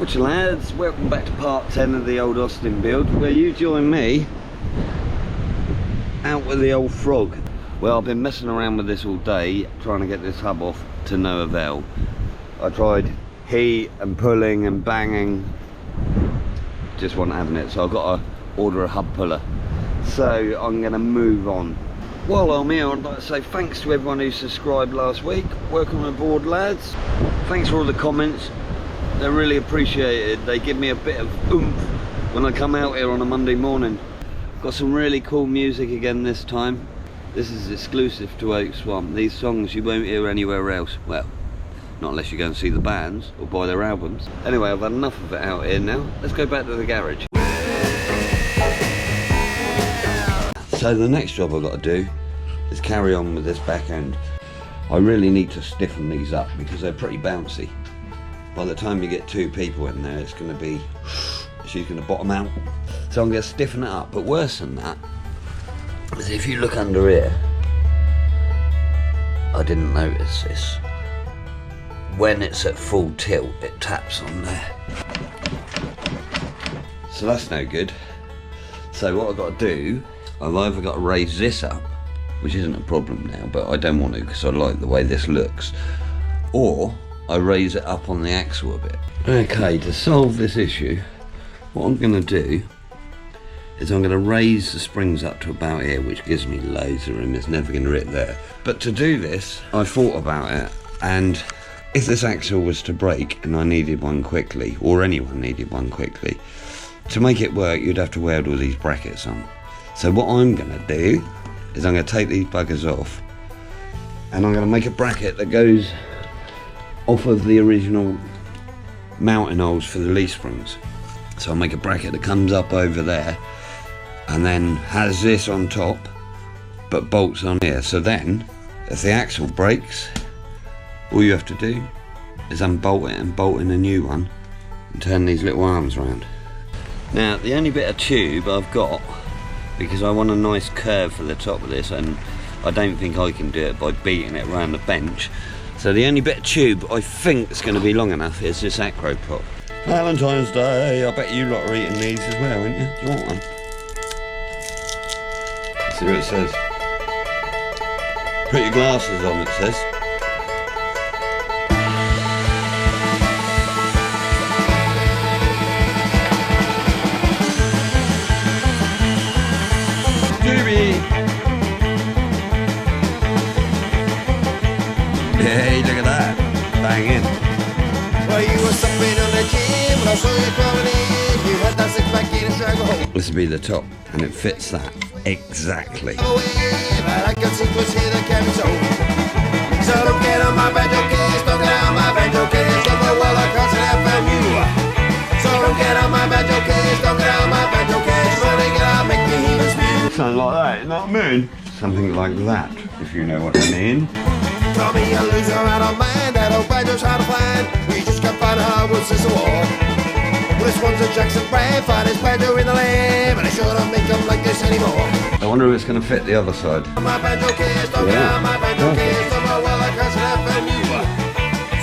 What's your lads, welcome back to part 10 of the old Austin build, where you join me out with the old frog. Well, I've been messing around with this all day, trying to get this hub off to no avail. I tried heat and pulling and banging, just wasn't having it, so I've got to order a hub puller. So I'm going to move on. While I'm here, I'd like to say thanks to everyone who subscribed last week. Welcome aboard, lads. Thanks for all the comments. They're really appreciated. They give me a bit of oomph when I come out here on a Monday morning. Got some really cool music again this time. This is exclusive to Oak Swamp. These songs you won't hear anywhere else. Well, not unless you go and see the bands or buy their albums. Anyway, I've had enough of it out here now. Let's go back to the garage. So the next job I've got to do is carry on with this back end. I really need to stiffen these up because they're pretty bouncy. By the time you get two people in there, it's going to be, she's going to bottom out. So I'm going to stiffen it up. But worse than that is if you look under here, I didn't notice this. When it's at full tilt, it taps on there. So that's no good. So what I've got to do, I've either got to raise this up, which isn't a problem now, but I don't want to because I like the way this looks, or I raise it up on the axle a bit. Okay, to solve this issue, what I'm going to do is I'm going to raise the springs up to about here, which gives me loads of room. It's never going to hit there. But to do this, I thought about it, and if this axle was to break and I needed one quickly, or anyone needed one quickly, to make it work, you'd have to weld all these brackets on. So what I'm going to do is I'm going to take these buggers off, and I'm going to make a bracket that goes off of the original mounting holes for the leaf springs. So I'll make a bracket that comes up over there and then has this on top but bolts on here. So then if the axle breaks, all you have to do is unbolt it and bolt in a new one and turn these little arms around. Now the only bit of tube I've got, because I want a nice curve for the top of this, and I don't think I can do it by beating it around the bench. So the only bit of tube I think is going to be long enough is this acro prop. Valentine's Day, I bet you lot are eating these as well, aren't you? Do you want one? Let's see what it says. Put your glasses on, it says. Hey, look at that. Bang in. Well, you were something on the gym when I saw you coming in. You had that six pack in a struggle. This would be the top, and it fits that exactly. So don't get on my banjo case, don't get on my banjo case, don't go well across an FMU. So don't get on my banjo case, don't get on my banjo case, running it out, make me even spew. Sounds like that, isn't that mean? Something like that, if you know what I mean. Call me a loser, I don't mind. That old banjo's hard to find. We just can't find hardwoods since the war. Well, this one's a Jackson brand, finest banjo in the land, but I sure don't make them like this anymore. I wonder if it's going to fit the other side. My banjo case, don't get on my banjo case, don't go well across an FMU.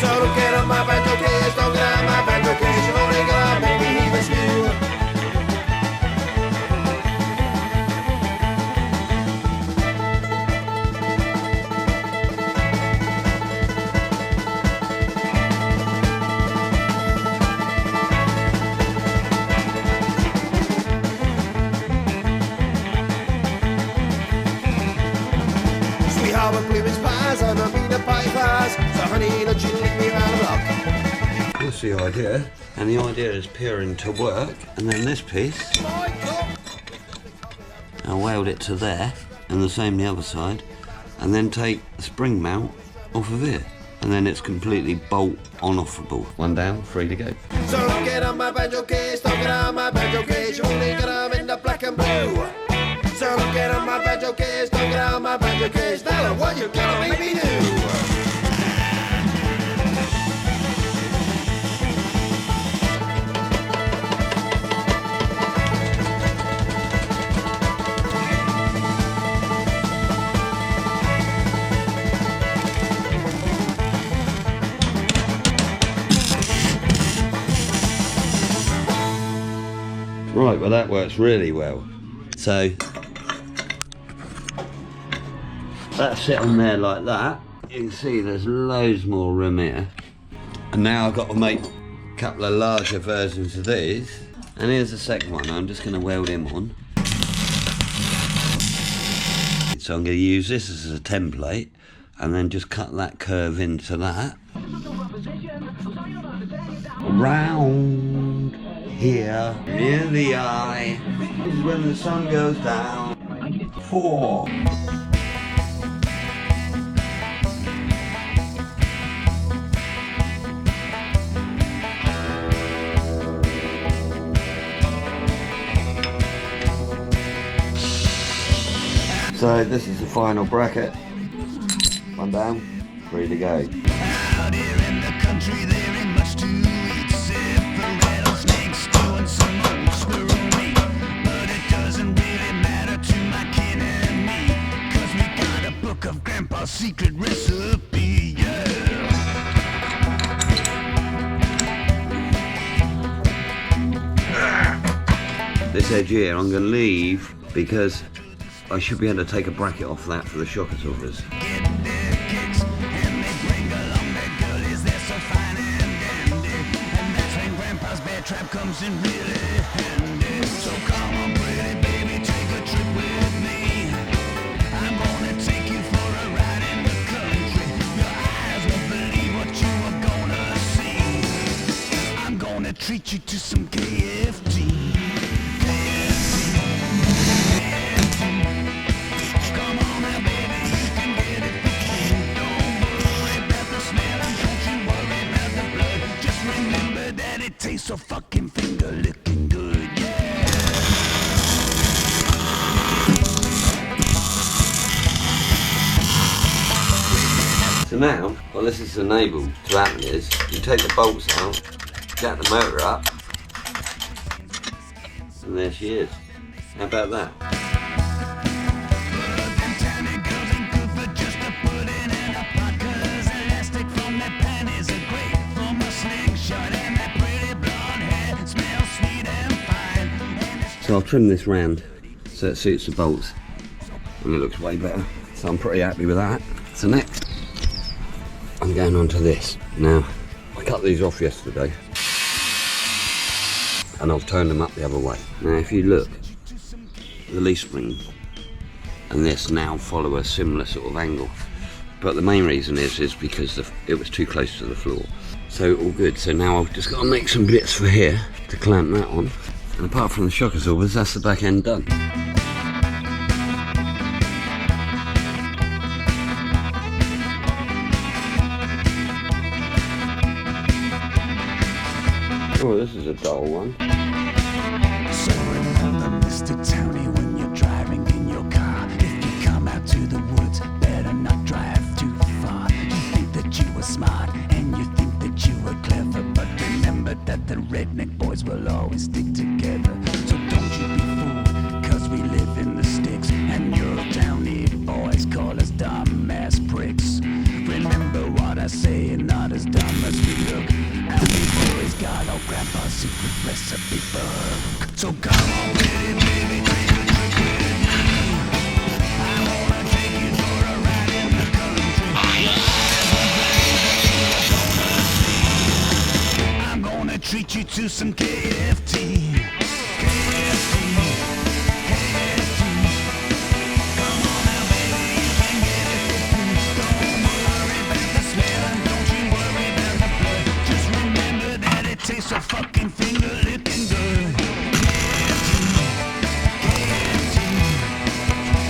So don't get on my banjo case, don't get on my banjo case, you've only got to make me even spew. That's the idea, and the idea is peering to work, and then this piece, I'll weld it to there, and the same the other side, and then take the spring mount off of here, and then it's completely bolt on-offable. One down, 3 to go. So don't get on my banjo case, don't get on my banjo case, you only get them in the black and blue. So don't get on my banjo case, don't get on my banjo case, now what you gonna make me do? Right, well that works really well. So that's sit on there like that. You can see there's loads more room here. And now I've got to make a couple of larger versions of these. And here's the second one. I'm just going to weld him on. So I'm going to use this as a template and then just cut that curve into that. Around here, near the eye, is when the sun goes down. 4. So this is the final bracket. 1 down, 3 to go. Out here in the country there ain't much to eat except for rattlesnakes, stew and some old squirrel meat. But it doesn't really matter to my kin and me, 'cause we got a book of Grandpa's secret recipe, yeah. This edge here I'm going to leave because I should be able to take a bracket off that for the shock absorbers. Get their kicks and they bring along their girlies, they're so fine and dandy. And that's when Grandpa's bear trap comes in really handy. So come on pretty baby, take a trip with me. I'm gonna take you for a ride in the country. Your eyes won't believe what you are gonna see. I'm gonna treat you to some KFT. It tastes so fucking finger licking good, yeah. So now, what this is enabled to happen is, you take the bolts out, jack the motor up, and there she is. How about that? So I'll trim this round so it suits the bolts and it looks way better. So I'm pretty happy with that. So next, I'm going on to this. Now, I cut these off yesterday and I've turned them up the other way. Now if you look, the leaf spring and this now follow a similar sort of angle. But the main reason is because it was too close to the floor. So all good. So now I've just got to make some bits for here to clamp that on. And apart from the shock absorbers, that's the back end done. Oh, this is a dull one. So remember, Mr. Tony, when you're driving in your car, if you come out to the woods, better not drive too far. You think that you were smart and you think that you were clever, but remember that the redneck boys will always stick together. So don't you be fooled, 'cause we live in the sticks, and your towny boys call us dumbass pricks. Remember what I say, and not as dumb as we look. And we've always got our Grandpa's secret recipe book. So come on, pretty baby, take a trip with me. I wanna take you for a ride in the country. I'm gonna treat you to some KFT. KFT. KFT. Come on now, baby, you can get it for free. Don't worry about the smell and don't you worry about the blood. Just remember that it tastes so fucking finger licking good. KFT. KFT.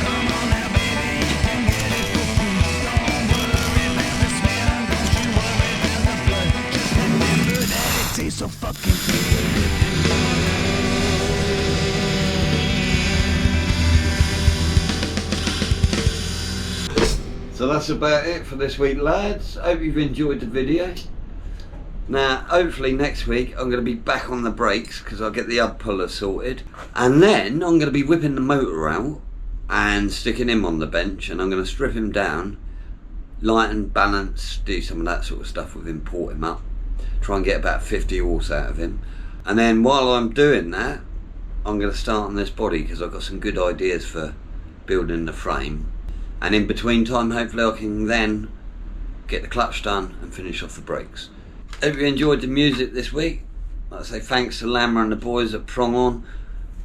Come on now, baby, you can get it for free. Don't worry about the smell and don't you worry about the blood. Just remember that it tastes so fucking finger licking good. So that's about it for this week, lads. Hope you've enjoyed the video. Now, hopefully next week I'm going to be back on the brakes because I'll get the hub puller sorted. And then I'm going to be whipping the motor out and sticking him on the bench, and I'm going to strip him down, lighten, balance, do some of that sort of stuff with him, port him up, try and get about 50 horse out of him. And then while I'm doing that, I'm going to start on this body because I've got some good ideas for building the frame, and in between time hopefully I can then get the clutch done and finish off the brakes. Hope you enjoyed the music this week. Like I say, thanks to Lammer and the boys at Prong On,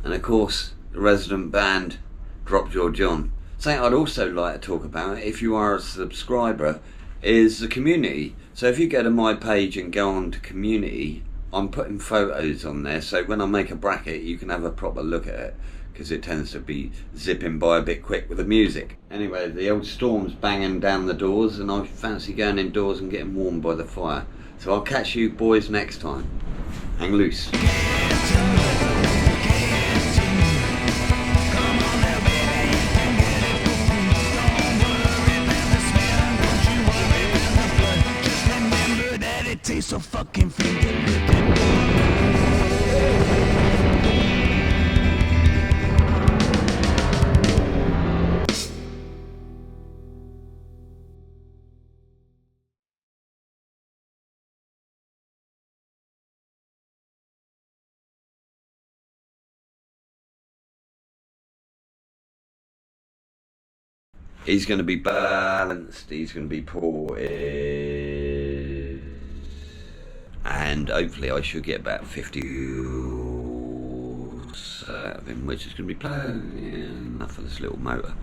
and of course the resident band Drop Your John. Something I'd also like to talk about, if you are a subscriber, is the community. So if you go to my page and go on to community, I'm putting photos on there, so when I make a bracket you can have a proper look at it, because it tends to be zipping by a bit quick with the music. Anyway, the old storm's banging down the doors and I fancy going indoors and getting warm by the fire. So I'll catch you boys next time. Hang loose. Tastes so fucking finger licking. He's going to be balanced, he's going to be poised, and hopefully I should get about 50 out of him, which is going to be enough for this little motor.